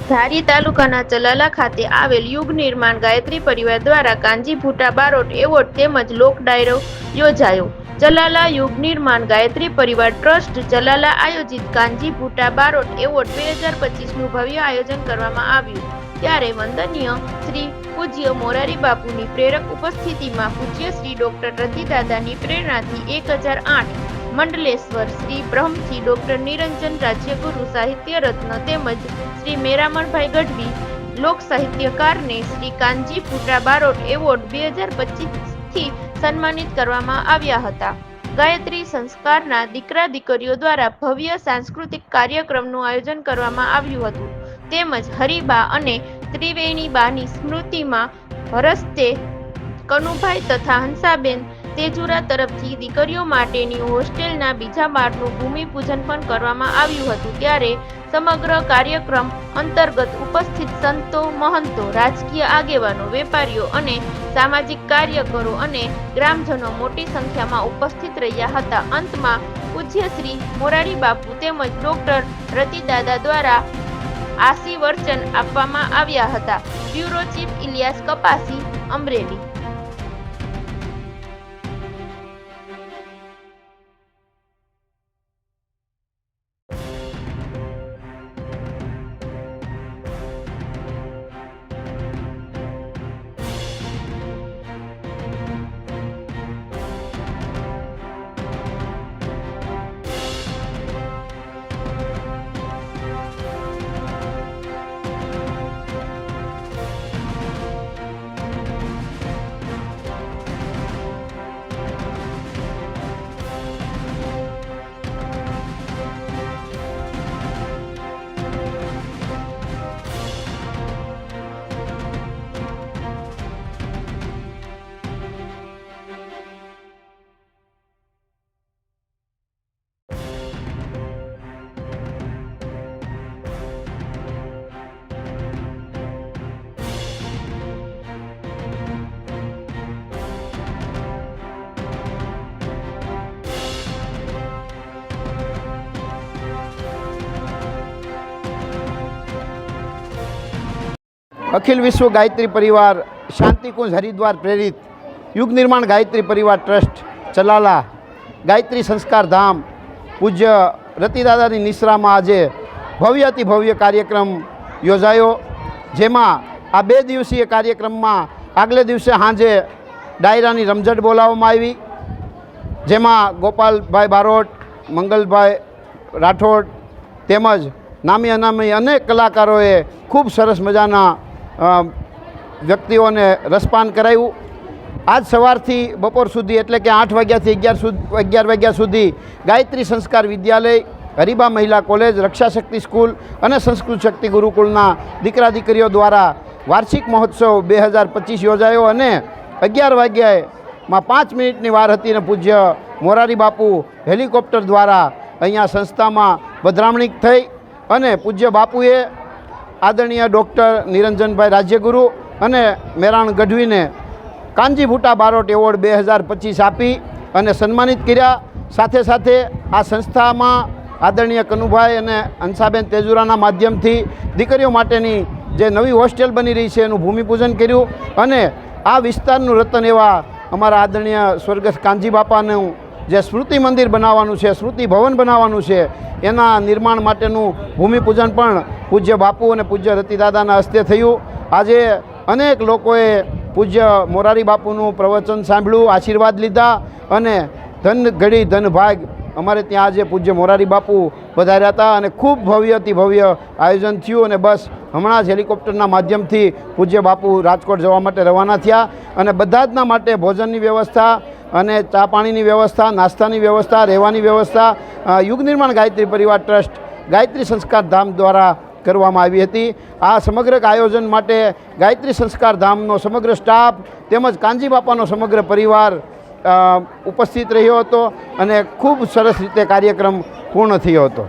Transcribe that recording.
ધારી તાલુકાના ચલાલા ખાતે આવેલ યુગ નિર્માણ ગાયત્રી પરિવાર દ્વારા કાનજી ભૂટા બારોટ એવોર્ડ તેમજ લોક ડાયરો યોજાયો। ચલાલા યુગ નિર્માણ ગાયત્રી પરિવાર ટ્રસ્ટ ચલાલા આયોજિત કાનજી ભૂટા બારોટ એવોર્ડ 2025નું ભવ્ય આયોજન કરવામાં આવ્યું। ત્યારે વંદનીય શ્રી પૂજ્ય મોરારી બાપુની પ્રેરક ઉપસ્થિતિમાં પૂજ્ય શ્રી ડોક્ટર રતિદાદાની પ્રેરણાથી 1008 મંડલેશ્વર શ્રી બ્રહ્મથી ડોક્ટર નિરંજન રાજ્યગુરુ સાહિત્ય રત્ન તેમજ શ્રી મેરામણભાઈ ગઢવી લોક સાહિત્યકારને શ્રી કાનજી ભૂટા બારોટ એવોર્ડ 2025થી સન્માનિત કરવામાં આવ્યા હતા। ગાયત્રી સંસ્કારના દીકરા દીકરીઓ દ્વારા ભવ્ય સાંસ્કૃતિક કાર્યક્રમનું આયોજન કરવામાં આવ્યું હતું તેમજ હરિબા અને ત્રિવેણીબાની સ્મૃતિમાં હરસ્તે કનુભાઈ તથા હંસાબેન તેજુરા તરફથી દીકરીઓ માટેની હોસ્ટેલના બીજા માળનું ભૂમિપૂજન પણ કરવામાં આવ્યું હતું। ત્યારે સમગ્ર કાર્યક્રમ અંતર્ગત ઉપસ્થિત સંતો, મહંતો, રાજકીય આગેવાનો, વેપારીઓ અને સામાજિક કાર્યકરો અને ગ્રામજનો મોટી સંખ્યામાં ઉપસ્થિત રહ્યા હતા। અંતમાં પૂજ્ય શ્રી મોરારી બાપુ તેમજ ડોક્ટર રતિદાદા દ્વારા આશીર્વચન આપવામાં આવ્યા હતા। Bureau chief Ilyas Kapasi, Amreli. अखिल विश्व गायत्री परिवार शांतिकुंज हरिद्वार प्रेरित युग निर्माण गायत्री परिवार ट्रस्ट चलाला गायत्री संस्कार धाम पूज्य रतिदादानी निश्रा में आज भव्य भव्य कार्यक्रम योजायो। जेमा आ 2 दिवसीय कार्यक्रम में आगले दिवसे सांजे डायरानी रमझट बोलाववामां आवी, जेमा गोपाल भाई बारोट, मंगल भाई राठोड तेमज नामी अनामी अनेक कलाकारोए खूब सरस मजाना व्यक्तिओं ने रसपान कराव्યું। आज सवारथी बपोर सुधी एटले के 8 वाग्याथी 11 वाग्या सुधी गायत्री संस्कार विद्यालय, हरिबा महिला कॉलेज, रक्षा शक्ति स्कूल और संस्कृत शक्ति गुरुकुलना दीकरा दीकरीओ द्वारा वार्षिक महोत्सव 2025 योजायो। अने 11 वाग्याए 5 मिनिटनी वार हती ने पूज्य मोरारी बापू हेलिकॉप्टर द्वारा अहींया संस्थामां पधरामणी थई अने पूज्य बापुए आदरणीय डॉक्टर निरंजन भाई राज्यगुरु अने मेराण गढ़वी ने कानजी भूटा बारोट एवोर्ड 2025 आपी अने सन्मानित कर्या। साथे साथे आ संस्था में आदरणीय कनुभाई अने हंसाबेन तेजुराना माध्यमथी दीकरीओ माटेनी जे नवी होस्टेल बनी रही है एनुं भूमिपूजन कर्युं अने आ विस्तारनुं रतन एवा अमारा आदरणीय स्वर्गस्थ कानजी बापानुं जे स्मृति मंदिर बनाववानुं छे, स्मृति भवन बनाववानुं छे, एना निर्माण माटेनुं भूमिपूजन पण पूज्य बापू और पूज्य रतिदादाना हस्ते थयुं। आजे अनेक लोकोए पूज्य मोरारी बापूनुं प्रवचन सांभळ्युं, आशीर्वाद लीधा अने धन घड़ी धन भाग अमारे त्यां आज पूज्य मोरारी बापू पधार्या हता अने खूब भव्यथी भव्य आयोजन थयुं अने बस हमणां ज हेलिकॉप्टरना माध्यमथी पूज्य बापू राजकोट जवा माटे रवाना थया अने बधा जना माटे भोजननी व्यवस्था अने चा पाणीनी व्यवस्था, नाસ્તાની व्यवस्था, રહેવાની व्यवस्था युग निर्माण गायत्री परिवार ट्रस्ट गायत्री संस्कार धाम द्वारा કરવામાં આવી હતી। આ સમગ્ર આયોજન માટે ગાયત્રી સંસ્કાર ધામનો સમગ્ર સ્ટાફ તેમજ કાનજી બાપાનો સમગ્ર પરિવાર ઉપસ્થિત રહ્યો હતો અને ખૂબ સરસ રીતે કાર્યક્રમ પૂર્ણ થયો હતો।